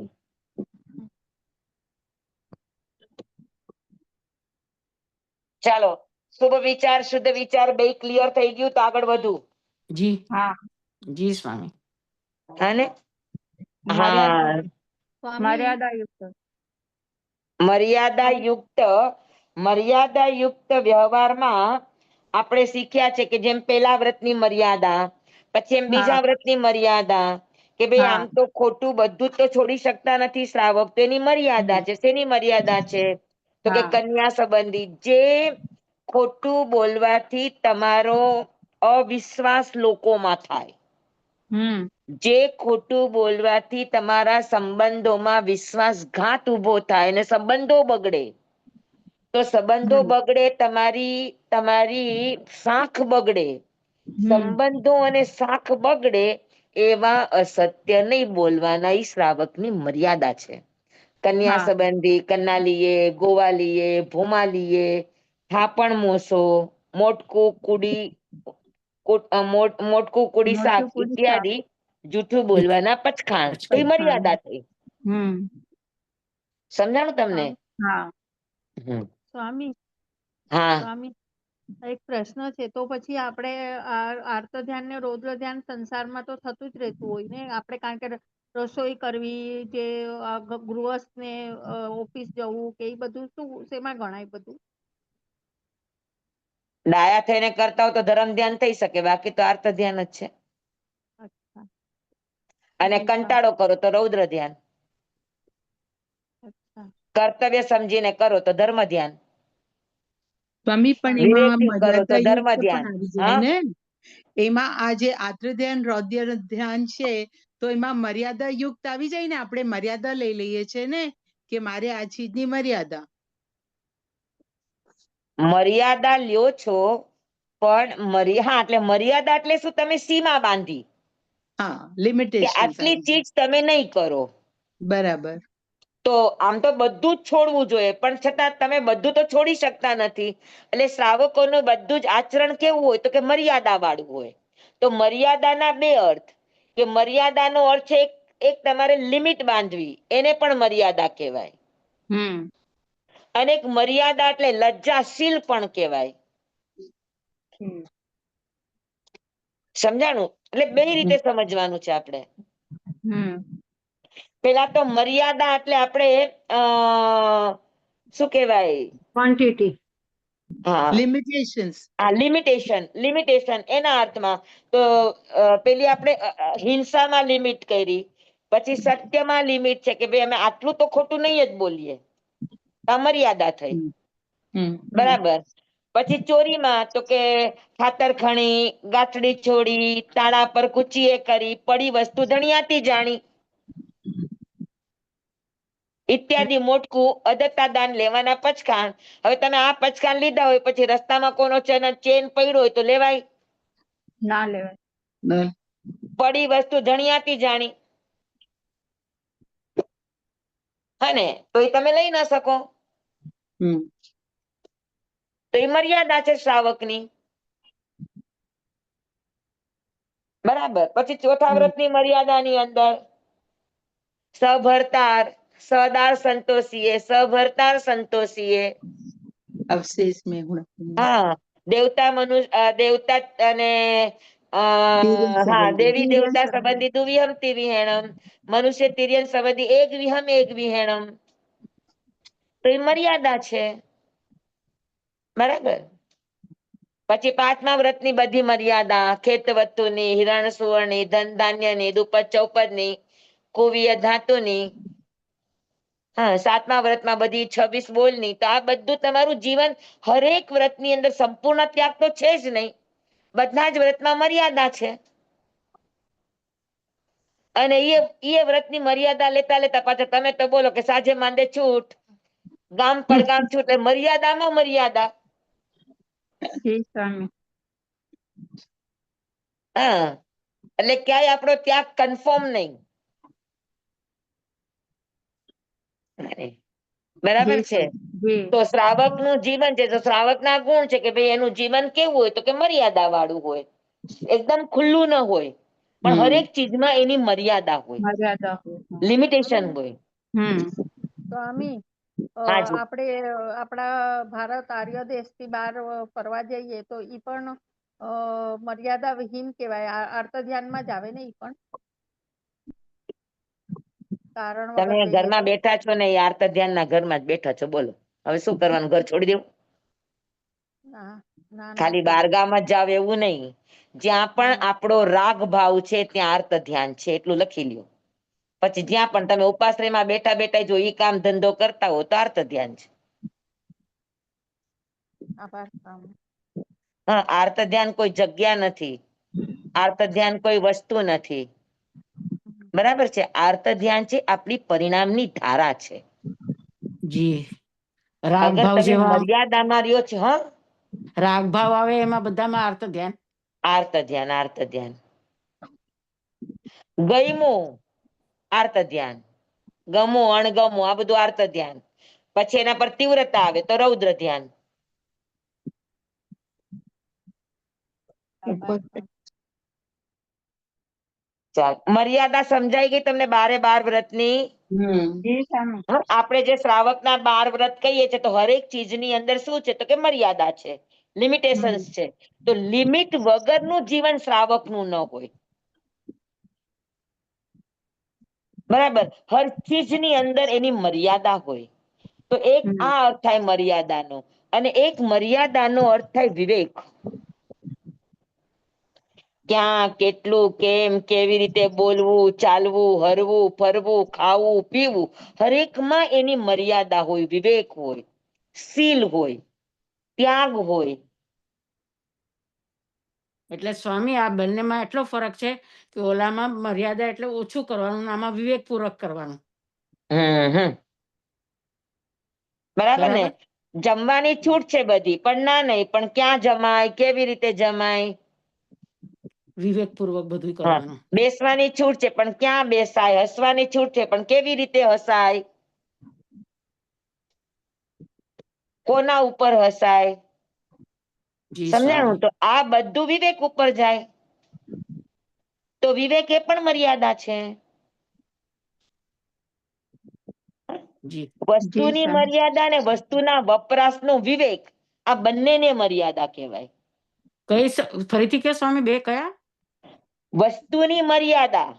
ચાલો, શુભ વિચાર શુદ્ધ વિચાર બે ક્લિયર થઈ ગયું તો આગળ વધુ. જી હા, જી સ્વામી. હાને? હા, મર્યાદાયુક્ત. મર્યાદાયુક્ત વ્યવહારમાં આપણે શીખ્યા છે કે જેમ પેલા વ્રતની મર્યાદા, પછી એમ બીજા વ્રતની મર્યાદા, કે ભાઈ આમ તો ખોટું બધું જ તો છોડી શકતા નથી શ્રાવક, તો એની મર્યાદા છે. શેની મર્યાદા છે? તો કે કન્યા સંબંધી. જે ખોટું બોલવાથી તમારો અવિશ્વાસ લોકોમાં થાય, જે ખોટું બોલવાથી તમારા સંબંધોમાં વિશ્વાસઘાત ઉભો થાય અને સંબંધો બગડે, તો સંબંધો બગડે, તમારી સાખ બગડે, સંબંધો અને સાખ બગડે એવા અસત્ય નહીં બોલવાના. ઈ શ્રાવકની મર્યાદા છે. કન્યા સંબંધી, કન્નાલીએ, ગોવાલીએ, ભોમાલીએ, થાપણ મોસો, મોટકું કુડી, મોટકું કુડી શાક ઇત્યાદિ જૂઠું બોલવાના પચખાણ. તો એ મર્યાદા થઈ. સમજાણું તમને? હા. સ્વામી, હા, સ્વામી, એક પ્રશ્ન છે. તો પછી આપણે આર્ત ધ્યાન ને રૌદ્ર ધ્યાન સંસારમાં તો થતું જ રહેતું હોય ને આપણે, કારણ કે રસોઈ કરવી, જે ગૃહસ્થ ને ઓફિસ જવું, કે એ બધું શું શેમાં ગણાય? બધું ડાયા થઈને કરતા હો તો ધર્મ ધ્યાન થઈ શકે, બાકી તો આર્ત ધ્યાન જ છે. અચ્છા. અને કંટાળો કરો તો રૌદ્ર ધ્યાન. અચ્છા. કર્તવ્ય સમજીને કરો તો ધર્મ ધ્યાન. સ્વામી, પણ એમાં વિવેકથી કરો તો ધર્મ મર્યાદાયુક્ત ધ્યાન. પણ આવી જાય ને? એમાં આ જે આર્ત ધ્યાન રૌદ્ર ધ્યાન છે, તો એમાં મર્યાદાયુક્ત આવી જાય ને? આપણે મર્યાદા લઈ લઈએ છે ને કે મારે આ ચીજની મર્યાદા. મર્યાદા લ્યો છો, પણ એટલે મર્યાદા એટલે શું? તમે સીમા બાંધી હા, કે લિમિટેશન. આટલી ચીજ તમે નહીં કરો. બરાબર. તો આમ તો બધું જ છોડવું જોઈએ, પણ છતાં તમે બધું તો છોડી શકતા નથી. એટલે શ્રાવકોનું બધું જ આચરણ કેવું હોય? તો કે મર્યાદા વાળું હોય. તો મર્યાદાના બે અર્થ, કે મર્યાદાનો અર્થ છે એક તમારે લિમિટ બાંધવી, એને પણ મર્યાદા કહેવાય. અને એક મર્યાદા એટલે લજ્જાશીલ પણ કહેવાય. સમજાણું? એટલે બે રીતે સમજવાનું છે આપણે. પેલા તો મર્યાદા એટલે આપણે શું કહેવાય? ક્વોન્ટિટી. હા, લિમિટેશન્સ. લિમિટેશન એના અર્થમાં. તો પેલી આપણે હિંસામાં લિમિટ કરી, પછી સત્યમાં લિમિટ છે કે ભાઈ અમે આટલું તો ખોટું નહીં જ બોલીએ, આ મર્યાદા થઈ. બરાબર. પછી ચોરીમાં તો કે ખાતર ખણી, ગાંઠડી છોડી, તાળા પર કૂચીએ કરી, પડી વસ્તુ ધણિયાતી જાણી ઇત્યાદિ. મોટકું અદત્તા દાન લેવાના પચખાણ. હવે તમે આ પચખાણ લીધા હોય, પછી રસ્તામાં કોનો ચેન પડ્યો હોય તો લેવાય? ના લેવાય. પડી વસ્તુ જણિયાતી જાણી, હને તો એ તમે લઈ ના શકો, તો એ મર્યાદા છે શ્રાવકની. બરાબર. પછી ચોથા વ્રતની મર્યાદાની અંદર સભરતાર સદાર સંતોષીએ, સભરતાર સંતોષીએ. અવશેષ મેં હું હા, દેવતા દેવતા અને હા દેવી દેવતા સંબંધી વિહમતી વિહેણમ, મનુષ્ય તિર્યન સંબંધી એક વિહમ એક વિહેણમ. તો એ મર્યાદા છે. બરાબર. પછી પાંચમા વ્રતની બધી મર્યાદા ખેત વસ્તુની, હિરણ સુવર્ણની, ધન ધાન્યની, દુપદ ચૌપદની, કુવીય ધાતુની. હા, સાતમા વ્રતમાં બધી 26 બોલની. તો આ બધું તમારું જીવન હરેક વ્રતની અંદર સંપૂર્ણ ત્યાગ તો છે જ નહીં, બધા જ વ્રતમાં મર્યાદા છે. અને એ વ્રતની મર્યાદા લેતા લેતા પાછા તમે તો બોલો કે સાંજે માંડે છૂટ, ગામ પડગામ છૂટ, એટલે મર્યાદામાં મર્યાદા. હા, એટલે ક્યાંય આપણો ત્યાગ કન્ફર્મ નહીં. બરાબર છે. તો શ્રાવક નું જીવન છે, તો શ્રાવક ના ગુણ છે કે ભાઈ એનું જીવન કેવું હોય, તો કે મર્યાદા વાળું હોય, એકદમ ખુલ્લું ન હોય, પણ હરેક ચીજમાં એની મર્યાદા હોય, મર્યાદા લિમિટેશન હોય. સ્વામી હાજી. આપણે આપણા ભારત આર્ય દેશથી બહાર ફરવા જઈએ તો ઈ પણ મર્યાદા વિહીન કહેવાય, આર્ત ધ્યાનમાં જ આવે ને ઈ પણ, કારણ તમે વગર જઈએ ઘરમાં તો. બેઠા છો ને, એ આર્ત ધ્યાન ના ઘરમાં જ બેઠા છો, બોલો હવે શું કરવાનું? ઘર છોડી દેવું? ના ના ખાલી નથી. બારગામ જ જાવ એવું નહીં, જ્યાં પણ આપણો રાગ ભાવ છે ત્યાં આર્ત ધ્યાન છે એટલું લખી લ્યો. પછી જ્યાં પણ તમે ઉપાશ્રયમાં બેઠા બેઠા જો ઈ કામ ધંધો કરતા હો તો આર્ત ધ્યાન છે. આભાર સ્વામી. હા, આર્ત ધ્યાન કોઈ જગ્યા નથી, આર્ત ધ્યાન કોઈ વસ્તુ નથી. બરાબર છે. આર્ત ધ્યાન છે આપણી પરિણામની ધારા છે. જી. રાગ અગર ભાવ તમે જેવા મર્યાદામાં રહ્યો છો, હા, રાગ ભાવ આવે એમાં બધામાં આર્ત ધ્યાન. આર્ત ધ્યાન, આર્ત ધ્યાન. ગયમું આર્ત ધ્યાન, ગમો અણગમો આ બધું આર્ત ધ્યાન. પછી એના પર તીવ્રતા આવે તો રૌદ્ર ધ્યાન. ચાલ, મર્યાદા સમજાઈ ગઈ તમને 12 વ્રતની? આપણે જે શ્રાવકના 12 વ્રત કહીએ છીએ તો હરેક ચીજની અંદર શું છે તો કે મર્યાદા છે, લિમિટેશન્સ છે. તો લિમિટ વગરનું જીવન શ્રાવકનું ન હોય. બરાબર. હર ચીજની અંદર એની મર્યાદા હોય. તો એક આ અર્થ થાય મર્યાદાનો, અને એક મર્યાદાનો અર્થ થાય વિવેક. ક્યાં કેટલું કેમ કેવી રીતે બોલવું, ચાલવું, હરવું, ફરવું, ખાવું, પીવું, હરેકમાં એની મર્યાદા હોય, વિવેક હોય, શીલ હોય, ત્યાગ હોય. એટલે સ્વામી આ બંનેમાં એટલો ફરક છે કે ઓલામાં મર્યાદા એટલે ઓછું કરવાનું, આમાં વિવેકપૂર્વક કરવાનું. બરાબર ને? જમવાની છૂટ છે બધી, પણ ના નહીં, પણ ક્યાં જમાય, કેવી રીતે જમાય, વિવેકપૂર્વક બધું હા, કરવાનું. બેસવાની છૂટ છે પણ ક્યાં બેસાય, હસવાની છૂટ છે પણ કેવી રીતે હસાય, કોના ઉપર હસાય, જી સમજાણું? સ્વામી. તો આ બધું વિવેક ઉપર જાય. તો વિવેક એ પણ મર્યાદા છે. જી. વસ્તુની મર્યાદા ને વસ્તુના વપરાશનો વિવેક, આ બંનેને મર્યાદા કહેવાય. ફરીથી કે સ્વામી, બે કયા? વસ્તુની મર્યાદા,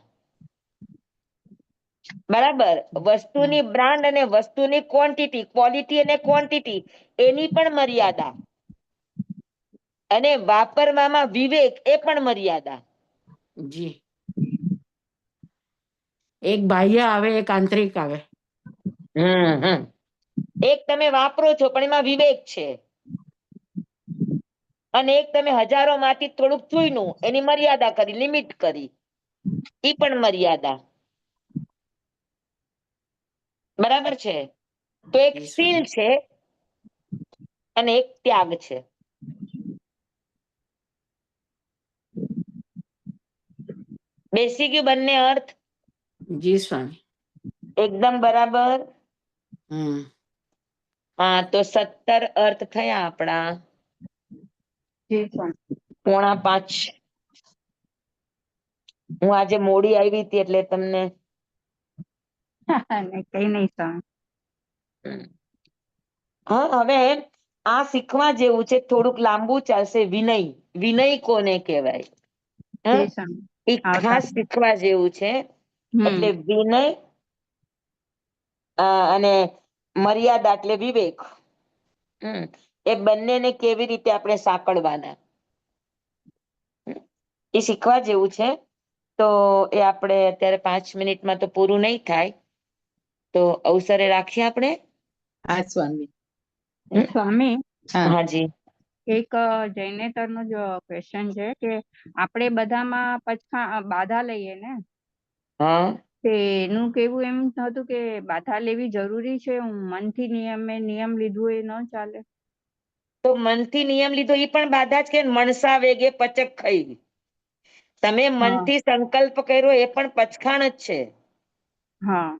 બરાબર, વસ્તુની બ્રાન્ડ અને વસ્તુની ક્વોન્ટિટી, ક્વોલિટી અને ક્વોન્ટિટી, એની પણ મર્યાદા, અને વાપરવામાં વિવેક એ પણ મર્યાદા. જી. એક બાહ્ય આવે, એક આંતરિક આવે. એક તમે વાપરો છો પણ એમાં વિવેક છે, અને એક તમે હજારો માંથી થોડુંક ચૂયનું, એની મર્યાદા કરી, લિમિટ કરી, ઈ પણ મર્યાદા. બરાબર છે? તો એક જી શીલ સ્વામી. છે અને એક ત્યાગ છે. બેસી ગયું બંને અર્થ? જી સ્વામી. એકદમ બરાબર. હા, તો 17 અર્થ થયા આપણા. જી સ્વામી. 4:45. હું આજે મોડી આવી હતી એટલે તમને કઈ નહીં સ્વામી. હા, હવે આ શીખવા જેવું છે, થોડુંક લાંબુ ચાલશે. વિનય, વિનય કોને કહેવાય? જી સ્વામી. એ ખાસ શીખવા જેવું છે. એટલે વિનય અને મર્યાદા એટલે વિવેક. એ બંનેને કેવી રીતે આપણે સાંકળવાના એ શીખવા જેવું છે. તો એ આપણે અત્યારે 5 મિનિટમાં તો પૂરું નહીં થાય, તો અવસરે રાખીએ આપણે. હા સ્વામી. સ્વામી, હાજી. એક જૈનેતર નો જ ક્વેશ્ચન છે કે આપણે બધામાં બાધા લઈએ ને, હા, એનું કેવું એમ હતું કે બાધા લેવી જરૂરી છે? મનથી નિયમ લીધું એ ન ચાલે? તો મનથી નિયમ લીધો એ પણ બાધા જ કે મનસા વેગે પચક ખઈ. તમે મનથી સંકલ્પ કર્યો એ પણ પચખાણ જ છે. હા,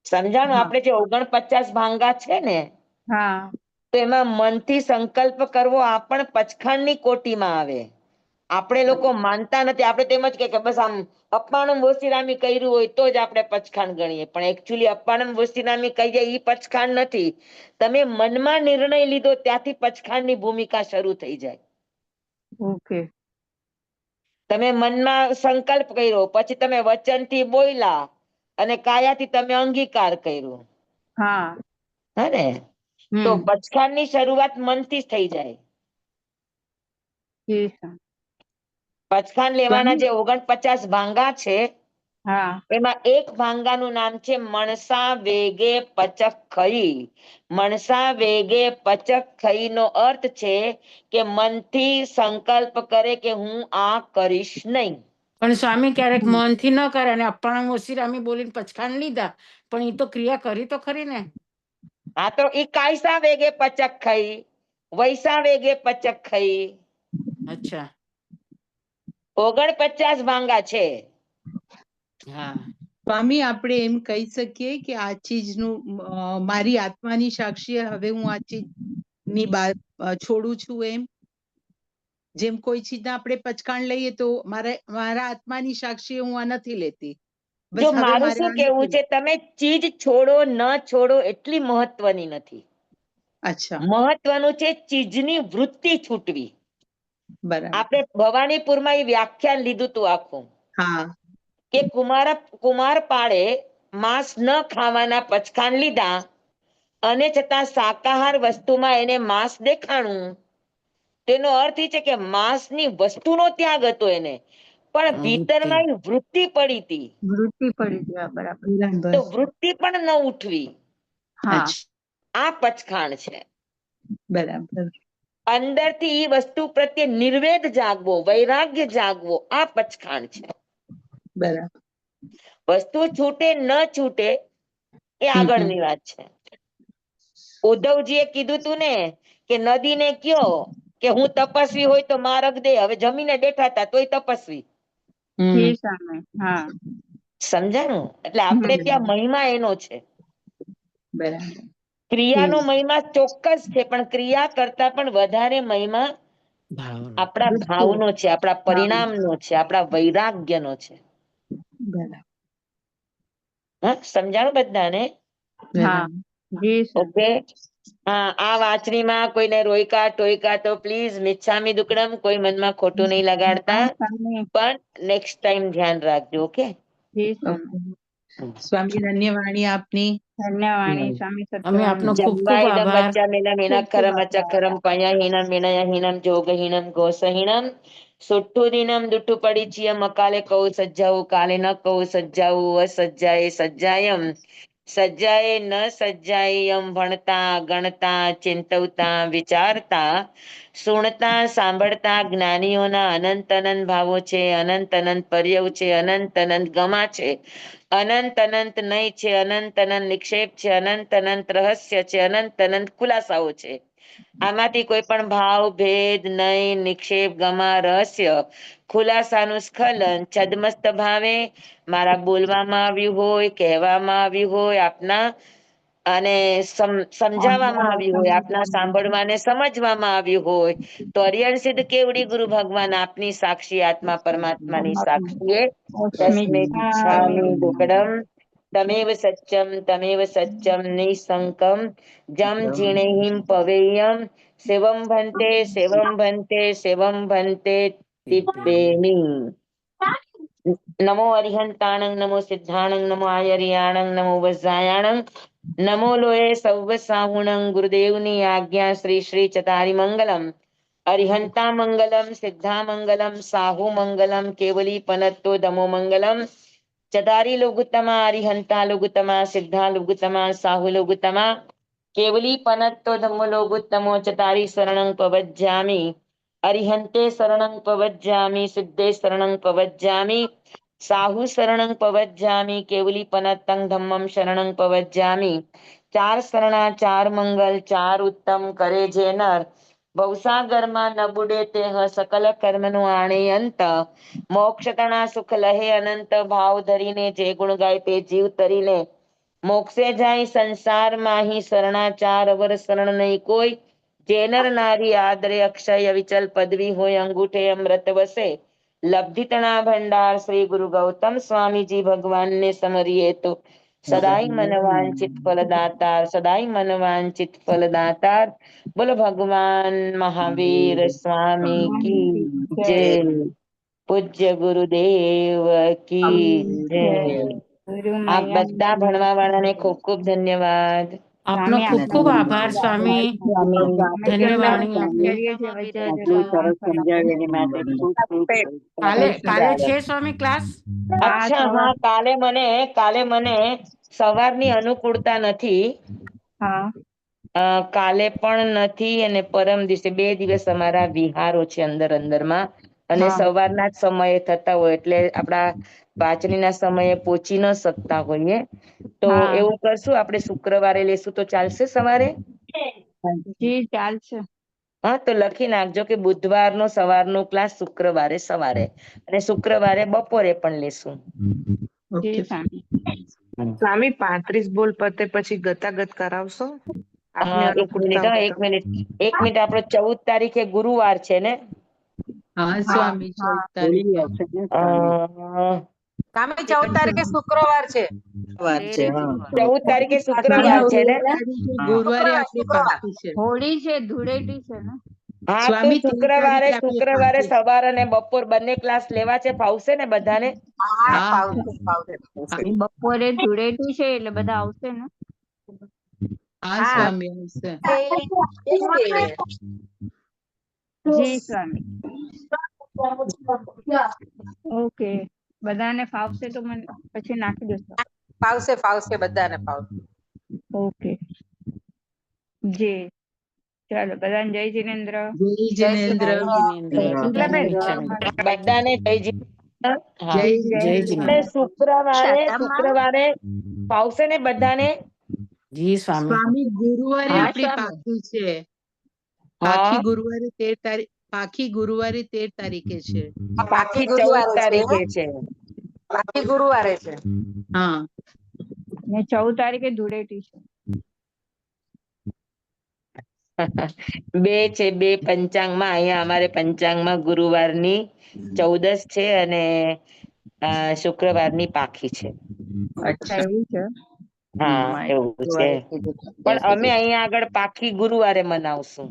સમજાણું? આપણે જે 49 ભાંગા છે ને, હા, તો એમાં મનથી સંકલ્પ કરવો આ પણ પચખાણની કોટીમાં આવે. આપણે લોકો માનતા નથી. આપણે તેમ જ કે બસ આમ અપાણમ વોશિરામી કર્યું હોય તો જ આપણે પચખાણ ગણીએ, પણ એકચ્યુઅલી અપાણમ વોશિરામી કહીએ એ પચખાણ નથી. તમે મનમાં નિર્ણય લીધો ત્યાંથી પચખાણની ભૂમિકા શરૂ થઈ જાય. ઓકે. તમે મનમાં સંકલ્પ કર્યો, પછી તમે વચનથી બોલ્યા અને કાયાથી તમે અંગીકાર કર્યો. હા, હે ને? તો પચખાણની શરૂઆત મનથી જ થઈ જાય. પચખાણ લેવાના જે 49 ભાંગા છે, એમાં એક ભાંગાનું નામ છે મણસા વેગે પચક ખઈ. મણસા વેગે પચક ખઈ નો અર્થ છે કે મનથી સંકલ્પ કરે કે હું આ કરીશ નહીં. પણ સ્વામી ક્યારેક મનથી ન કરે અને અપ્રાણ ઓશિરામી બોલીને પચખાણ લીધા, પણ એ તો ક્રિયા કરી તો ખરી ને. હા, તો ઈ કાયસા વેગે પચક ખઈ, વૈસા વેગે પચક ખઈ. અચ્છા. 49 ભાંગા છે. હા સ્વામી, આપણે એમ કહી શકીએ કે આ ચીજનું મારી આત્માની સાક્ષીએ હવે હું આ ચીજની છોડું છું એમ? જેમ કોઈ ચીજના આપણે પચખાણ લઈએ તો મારા આત્માની સાક્ષીએ હું આ નથી લેતી. જો મારું શું કેવું છે, તમે ચીજ છોડો ન છોડો એટલી મહત્વની નથી. અચ્છા, મહત્વનું છે ચીજની વૃત્તિ છૂટવી. બરાબર. આપણે ભવાનીપુરમાં એ વ્યાખ્યાન લીધું તું આખું. હા, કે કુમારપાળે માંસ ન ખાવાના પચખાણ લીધા અને છતાં શાકાહાર વસ્તુમાં એને માંસ દેખાણું. તેનો અર્થ એ છે કે માંસની વસ્તુનો ત્યાગ હતો એને, પણ ભીતરમાં વૃત્તિ પડી હતી. વૃત્તિ પડી ગયા, બરાબર. તો વૃત્તિ પણ ન ઉઠવી. હા, આ પચખાણ છે. બરાબર. અંદરથી એ વસ્તુ પ્રત્યે નિર્વેદ જાગવો, વૈરાગ્ય જાગવો, આ પચખાણ છે. બરાબર. વસ્તુ છૂટે ન છૂટે એ આગળની વાત છે. ઉદ્ધવજીએ કીધું તું ને કે નદીને કયો કે હું તપસ્વી હોય તો માર્ગ દે. હવે જમીને બેઠા હતા તોય તપસ્વી. સમજાણું? એટલે આપણે ત્યાં મહિમા એનો છે. બરાબર. ક્રિયાનો મહિમા ચોક્કસ છે, પણ ક્રિયા કરતા પણ વધારે મહિમા આપણા ભાવનો છે, આપણા પરિણામનો છે, આપણા વૈરાગ્યનો છે. બરાબર. હા, સમજાણું બધાને? ઓકે. હા, આ વાંચણીમાં કોઈને રોયકા ટોયકા તો પ્લીઝ મિચ્છામી દુક્કડમ, કોઈ મનમાં ખોટું નહીં લગાડતા, પણ નેક્સ્ટ ટાઈમ ધ્યાન રાખજો. ઓકે. સ્વામી, ધન્યવાણી આપની. ધન્યવાણી સ્વામી અમે આપનો ખૂબ ખૂબ જન્માયદમ આભાર. બચ્ચા મેના મેના ખરમ અચખરમ પયાહીનમ મેનયહીનમ જોગહીનમ ગોસહીનમ સુઠ્ઠુદીનમ દુઠ્ઠુ પડીચિયમ અકાલે કહું સજ્જાવું કાલે ન કહું સજ્જાવું અસજ્જાએ સજ્જાયમ સજ્જાએ ન સજ્જાયમ ભણતા ગણતા ચિંતવતા વિચારતા સુણતા સાંભળતા જ્ઞાનીઓના અનંત અનંત ભાવો છે, અનંત અનંત પર્યવ છે, અનંત અનંત ગમા છે, અનંત અનંત નય છે, અનંત અનંત નિક્ષેપ છે, અનંત અનંત રહસ્ય છે, અનંત અનંત ખુલાસાઓ છે. આમાંથી કોઈ પણ ભાવ ભેદ નય નિક્ષેપ ગમા રહસ્ય ખુલાસાનું સ્ખલન છદમસ્ત ભાવે મારા બોલવામાં આવ્યું હોય, કહેવામાં આવ્યું હોય આપના, અને સમજાવવામાં આવ્યું હોય, આપના સાંભળવાને સમજવામાં આવ્યું હોય, તો અરિયણ સિદ્ધ કેવડી ગુરુ ભગવાન આપની સાક્ષી આત્મા પરમાત્માની સાક્ષીએ તસ્મેચ્છામિ દુક્કડમ તમેવ સત્યમ નિસંકમ જમ જીણેહિમ પવેયમ સેવમ ભંતે સેવમ ભંતે સેવમ ભંતે તિપ્પેમિ. નમો અરિહંતાણં નમો સિદ્ધાણં નમો આયર્યાણં નમો વજ્રાયાણં નમો લોએ સૌવ સાહુણં ગુરુદેવની આજ્ઞા શ્રી શ્રી ચતારી મંગલમ અરિહંતા મંગલમ સિદ્ધા મંગલમ સાહુ મંગલમ કેવલી પનત્તો દમો મંગલમ ચતારી લોગુત્તમા અરિહંતા લોગુત્તમા સિદ્ધા લોગુત્તમા સાહુ લોગુત્તમા કેવલી પનત્તો ધમ્મો લોગુત્તમો ચતારી શરણં પવજ્જામિ અરિહંતે શરણં પવજ્જામિ સિદ્ધે શરણં પવજ્જામિ સાહુ શરણં પવજ્જામિ કેવલી પનત્તં ધમ્મં શરણં પવજ્જામિ. ચાર શરણા ચાર મંગલ ચાર ઉત્તમ કરે જે નર ભવસાગરમાં ન બુડે તે સકલ કર્મનું આણે અંત મોક્ષ તણા સુખ લહે અનંત ભાવ ધરીને જે ગુણ ગાય તે જીવ તરીને મોક્ષે જાય સંસાર માહી શરણાચાર અવર શરણ નહીં કોઈ જે નર નારી આદરે અક્ષય વિચલ પદવી હોય અંગૂઠે અમૃત વસે લબ્ધિ તણા ભંડાર શ્રી ગુરુ ગૌતમ સ્વામીજી ભગવાનને સમરીએ તો સદાય મનવાંચિત ફલદાતાર સદાય મનવાંચિત ફલદાતાર. બોલો ભગવાન મહાવીર સ્વામી કી જય. પૂજ્ય ગુરુદેવ કી જય. આપ બધા ભણવા વાળાને ખૂબ ખૂબ ધન્યવાદ. આપનો ખૂબ ખૂબ આભાર સ્વામી. ધન્યવાણી આપને. કાલે છે સ્વામી ક્લાસ? અચ્છા, હા, કાલે મને સવારની અનુકૂળતા નથી. કાલે પણ નથી અને પરમ દિવસે 2 દિવસ અમારા વિહારો છે અંદરમાં, અને સવારના જ સમયે થતા હોય એટલે આપણા વાંચનીના સમયે પહોંચી ન શકતા હોઈએ. તો એવું કરશું, આપણે શુક્રવારે લેશું તો ચાલશે સવારે? જી ચાલશે. હા, તો લખી નાખજો કે બુધવારનો સવારનો ક્લાસ શુક્રવારે સવારે અને શુક્રવારે બપોરે પણ લેશું. સ્વામી 35 બોલ પતે પછી ગતાગત કરાવશો? હા, એક મિનિટ. આપણો 14 તારીખે ગુરુવાર છે ને? હા સ્વામી, 14 તારીખે. સ્વામી 14 તારીખે શુક્રવાર છે. 14 તારીખે શુક્રવાર છે ને? ગુરુવારે આપણી પાકી છે. હોળી છે, ધૂળેટી છે ને? હા, તો શુક્રવારે સવાર અને બપોર બંને ક્લાસ લેવા છે. ફાવશે ને બધાને? બપોરે ધૂળેટી છે એટલે બધા આવશે ને? હા સ્વામી, આવશે. જી સ્વામી. ઓકે, બધાને ફાવશે તો મને પછી નાખી દેશો. ફાવશે બધાને ફાવશે. ઓકે જી, ચાલો બધાને જય જિનેન્દ્ર. જય જિનેન્દ્ર. બધાને જય જિનેન્દ્ર. શુક્રવારે ફાવશે ને બધાને? જી સ્વામી, ગુરુવારે આપણી પાકી છે. પાકી ગુરુવારે 13 તારીખે છે. પાકી 14 તારીખે છે. પાકી ગુરુવારે છે. હા, ને 14 તારીખે ધૂળેટી છે. 2 છે, 2 પંચાંગમાં. અહીંયા અમારે પંચાંગમાં ગુરુવારની 14 છે અને શુક્રવારની પાખી છે. અચ્છા, એવું છે. હા, એવું છે. પણ અમે અહીંયા આગળ પાખી ગુરુવારે મનાવશું.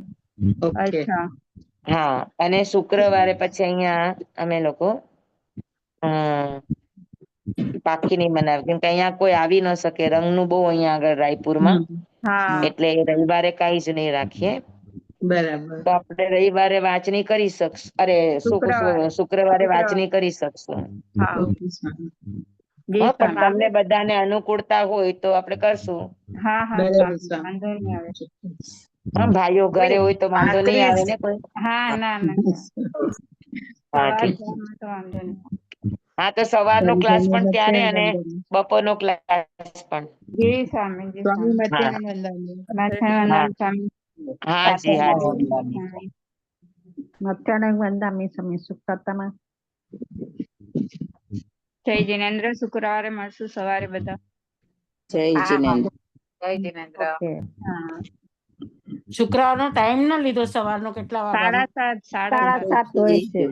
અચ્છા. હા, અને શુક્રવારે પછી અહીંયા અમે લોકો પાખી નહીં મનાવે, કેમ કે અહીંયા કોઈ આવી ન શકે. રંગનું બહુ અહીંયા આગળ રાયપુરમાં, એટલે રવિવારે કઈ જ નહીં રાખીએ. બરાબર. તો આપણે રવિવારે વાંચણી કરી શકશું. અરે, શુક્રવારે વાંચણી કરી શકશું. હા, પણ તમને બધાને અનુકૂળતા હોય તો આપણે કરશું. વાંધો નહીં આવે. હા, ભાઈઓ ઘરે હોય તો વાંધો નહીં આવે ને કોઈ? હા, ના. હા, ઠીક. હા, તો સવારનો ક્લાસ પણ ત્યારે અને બપોરનો ક્લાસ પણ. જી સ્વામી, જી સ્વામી. સ્વામી. હાજી હાજી મધ્યાહ્ન વંદામી સમય સુખતામાં. જય જિનેન્દ્ર. શુક્રવારે મળશું સવારે બધા. જય જિનેન્દ્ર. ઓકે. હા, શુક્રવારનો ટાઈમ ન લીધો સવારનો કેટલા વાગ્યાનો? 7:30 સાડા 7 હોય છે.